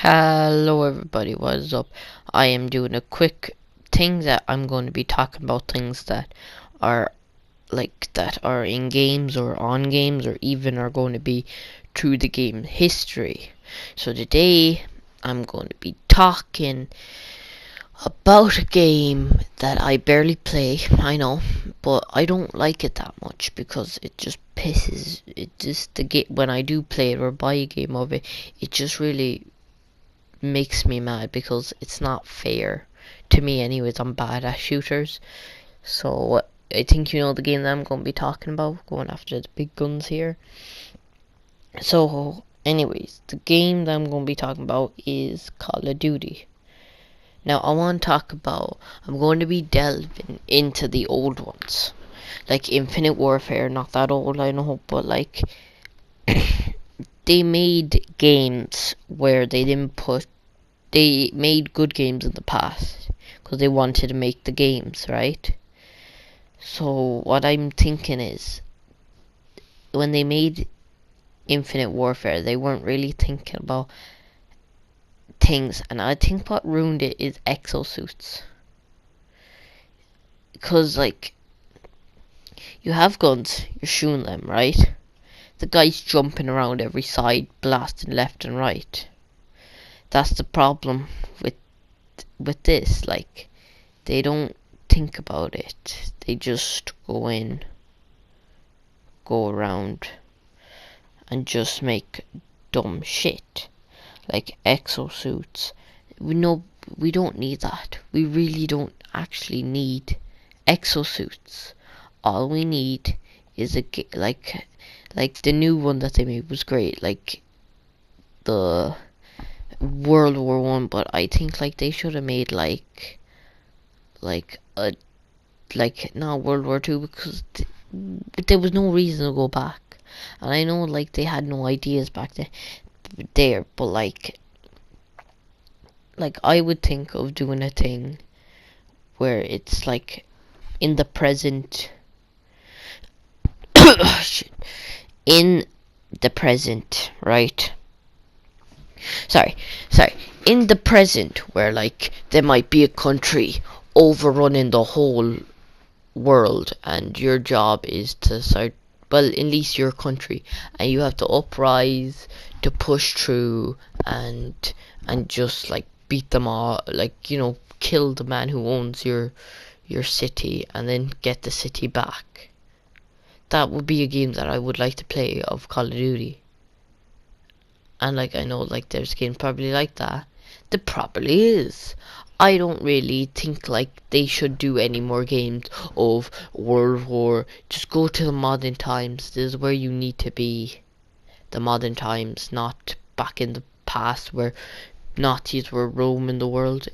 Hello everybody, what is up? I am doing a quick thing that I'm going to be talking about things that are that are in games or on games or even are going to be through the game history. So today I'm going to be talking about a game that I barely play, I know, but I don't like it that much because it just pisses it just the game when I do play it or buy a game of it, it just really makes me mad because it's not fair to me anyways. I'm bad at shooters, so I think you know the game that I'm going to be talking about, going after the big guns here. So anyways, the game that I'm going to be talking about is Call of Duty. Now I'm going to be delving into the old ones, like Infinite Warfare. Not that old, I know, but like they made games where they made good games in the past because they wanted to make the games, right? So what I'm thinking is, when they made Infinite Warfare, they weren't really thinking about things, and I think what ruined it is exosuits. Because like, you have guns, you're shooting them, right? The guy's jumping around every side, blasting left and right. That's the problem with this. Like, they don't think about it. They just go around, and just make dumb shit. Like exosuits. We don't need that. We really don't actually need exosuits. All we need is like the new one that they made was great. Like the World War One, but I think like they should have made like a like not World War Two because there was no reason to go back. And I know like they had no ideas back there, but like I would think of doing a thing where it's like in the present. Shit. In the present, right? Sorry. In the present, where like there might be a country overrunning the whole world, and your job is to start, well, at least your country, and you have to uprise to push through and just like beat them all, like, you know, kill the man who owns your city and then get the city back. That would be a game that I would like to play of Call of Duty. And like I know like there's games probably like that. There probably is. I don't really think like they should do any more games of World War. Just go to the modern times. This is where you need to be. The modern times, not back in the past where Nazis were roaming the world.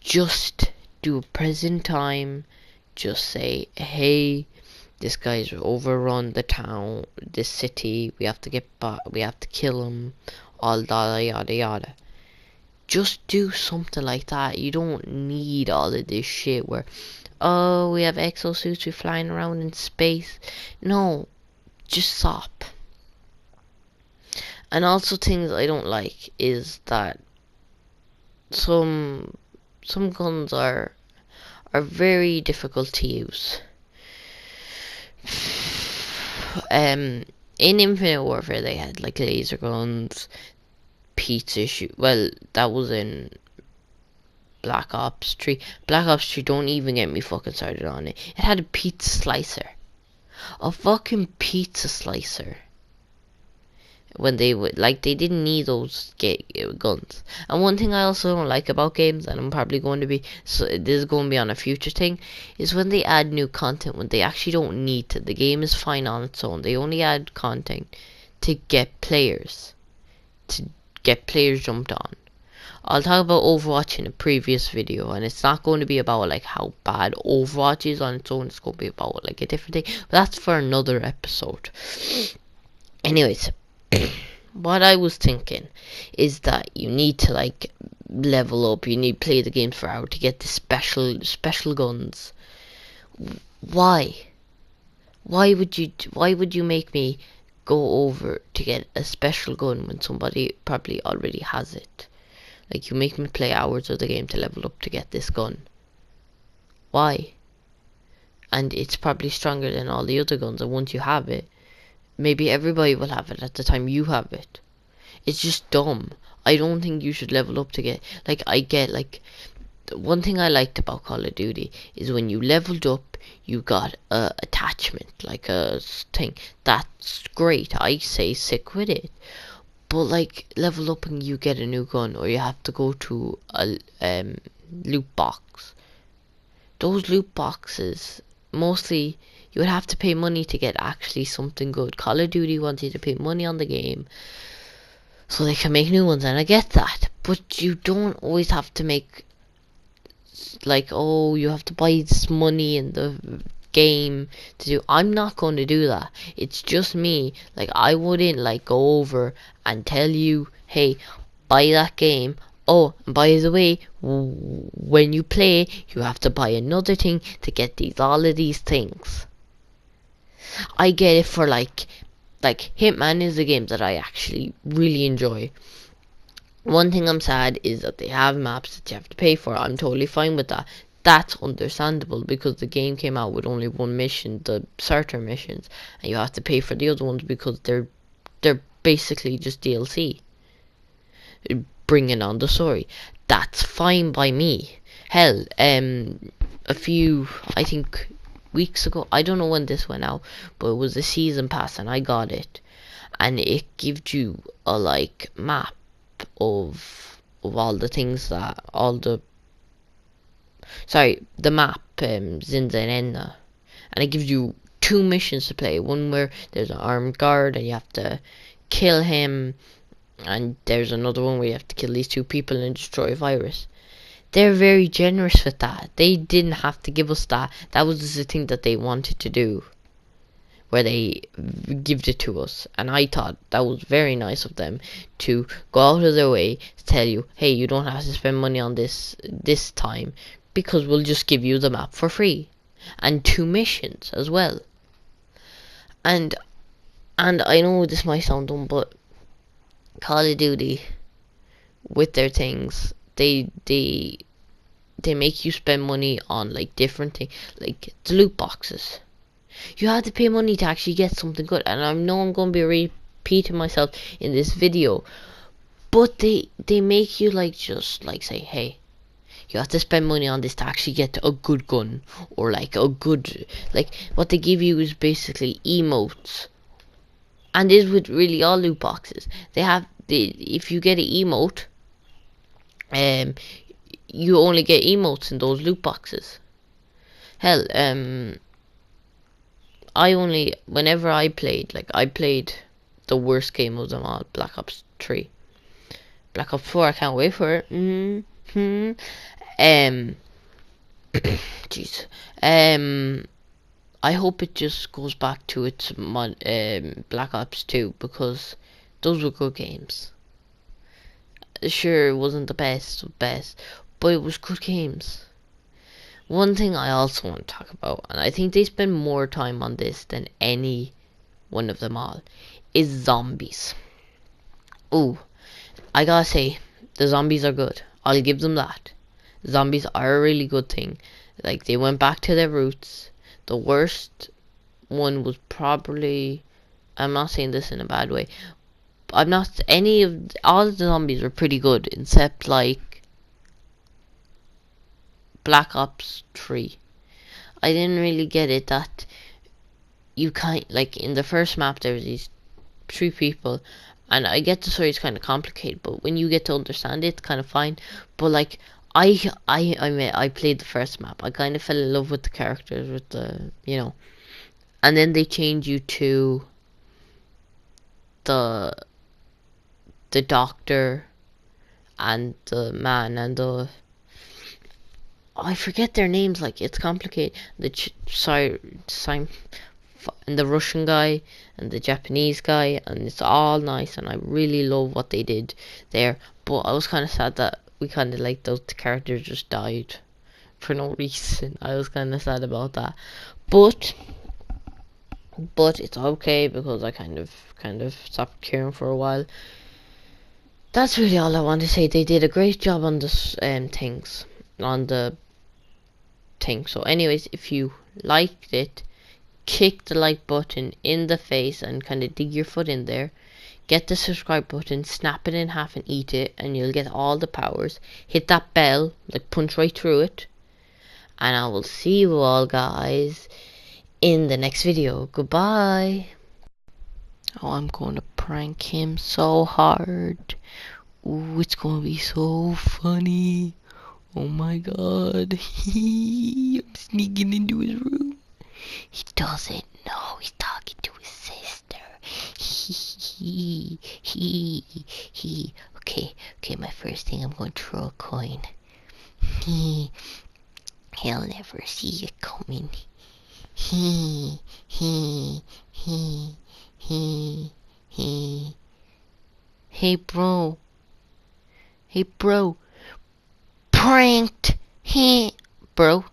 Just do a present time. Just say, hey, this guy's overrun the town, this city. We have to get back. We have to kill him. All yada yada yada. Just do something like that. You don't need all of this shit where, oh, we have exosuits, we're flying around in space. No, just stop. And also things I don't like is that some guns are very difficult to use. In Infinite Warfare they had like laser guns, pizza shoot. Well, that was in Black Ops 3. Black Ops 3, don't even get me fucking started on it. It had a pizza slicer. A fucking pizza slicer. When they would, like, they didn't need those guns. And one thing I also don't like about games, and I'm probably going to be, so this is going to be on a future thing, is when they add new content when they actually don't need to. The game is fine on its own. They only add content to get players jumped on. I'll talk about Overwatch in a previous video, and it's not going to be about like how bad Overwatch is on its own. It's going to be about like a different thing, but that's for another episode. Anyways, what I was thinking is that you need to like level up. You need to play the game for hours to get the special guns. Why? Why would you make me go over to get a special gun when somebody probably already has it? Like, you make me play hours of the game to level up to get this gun. Why? And it's probably stronger than all the other guns, and once you have it, maybe everybody will have it at the time you have it. It's just dumb. I don't think you should level up to get, like, I get, like, one thing I liked about Call of Duty is when you leveled up, you got a attachment, like a thing. That's great. I say stick with it. But like, level up and you get a new gun, or you have to go to a loot box. Those loot boxes, mostly you would have to pay money to get actually something good. Call of Duty wants you to pay money on the game so they can make new ones, and I get that. But you don't always have to make, like, oh, you have to buy this money in the game to do. I'm not going to do that. It's just me. Like, I wouldn't like go over and tell you, hey, buy that game. Oh, and by the way, when you play, you have to buy another thing to get all of these things. I get it for like Hitman is a game that I actually really enjoy. One thing I'm sad is that they have maps that you have to pay for. I'm totally fine with that. That's understandable because the game came out with only one mission, the starter missions, and you have to pay for the other ones because they're basically just DLC, bringing on the story. That's fine by me. Hell, a few, I think, weeks ago, I don't know when this went out, but it was a season pass and I got it, and it gives you a like map of all the things that the map Zinzanena, and it gives you 2 missions to play. One where there's an armed guard and you have to kill him, and there's another one where you have to kill these 2 people and destroy a virus. They're very generous with that. They didn't have to give us that. That was just the thing that they wanted to do, where they give it to us. And I thought that was very nice of them to go out of their way to tell you, hey, you don't have to spend money on this time, because we'll just give you the map for free. And 2 missions as well. And I know this might sound dumb, but Call of Duty, with their things, they make you spend money on like different things, like the loot boxes. You have to pay money to actually get something good, and I know I'm going to be repeating myself in this video, but they make you like just like say, hey, you have to spend money on this to actually get a good gun, or like a good, like what they give you is basically emotes. And this with really all loot boxes. If you get an emote, you only get emotes in those loot boxes. Hell, whenever I played the worst game of them all, Black Ops 3. Black Ops 4, I can't wait for it. Jeez. I hope it just goes back to its Black Ops 2, because those were good games. Sure, it wasn't the best of best, but it was good games. One thing I also want to talk about, and I think they spend more time on this than any one of them all, is zombies. Ooh, I gotta say, the zombies are good. I'll give them that. Zombies are a really good thing. Like, they went back to their roots. The worst one was probably, I'm not saying this in a bad way, all the zombies were pretty good, except like Black Ops 3. I didn't really get it that you can't, like, in the first map there was these 3 people, and I get the story is kind of complicated, but when you get to understand it, it's kind of fine. But like, I played the first map. I kind of fell in love with the characters, with the, and then they change you to the doctor and the man and I forget their names. Like, it's complicated. And the Russian guy and the Japanese guy, and it's all nice, and I really love what they did there. But I was kind of sad that we kind of like those characters just died for no reason. I was kind of sad about that, but it's okay because I kind of stopped caring for a while. that's really all I want to say. They did a great job on this things, on the thing. So anyways, if you liked it, kick the like button in the face and kind of dig your foot in there. Get the subscribe button, snap it in half and eat it, and you'll get all the powers. Hit that bell, like punch right through it. And I will see you all guys in the next video. Goodbye. Oh, I'm going to prank him so hard. Ooh, it's going to be so funny. Oh my god. I'm sneaking into his room. He doesn't know he's talking to his sister. Okay, my first thing, I'm going to throw a coin. He'll never see it coming. Hey bro. Hey bro. Pranked. Bro.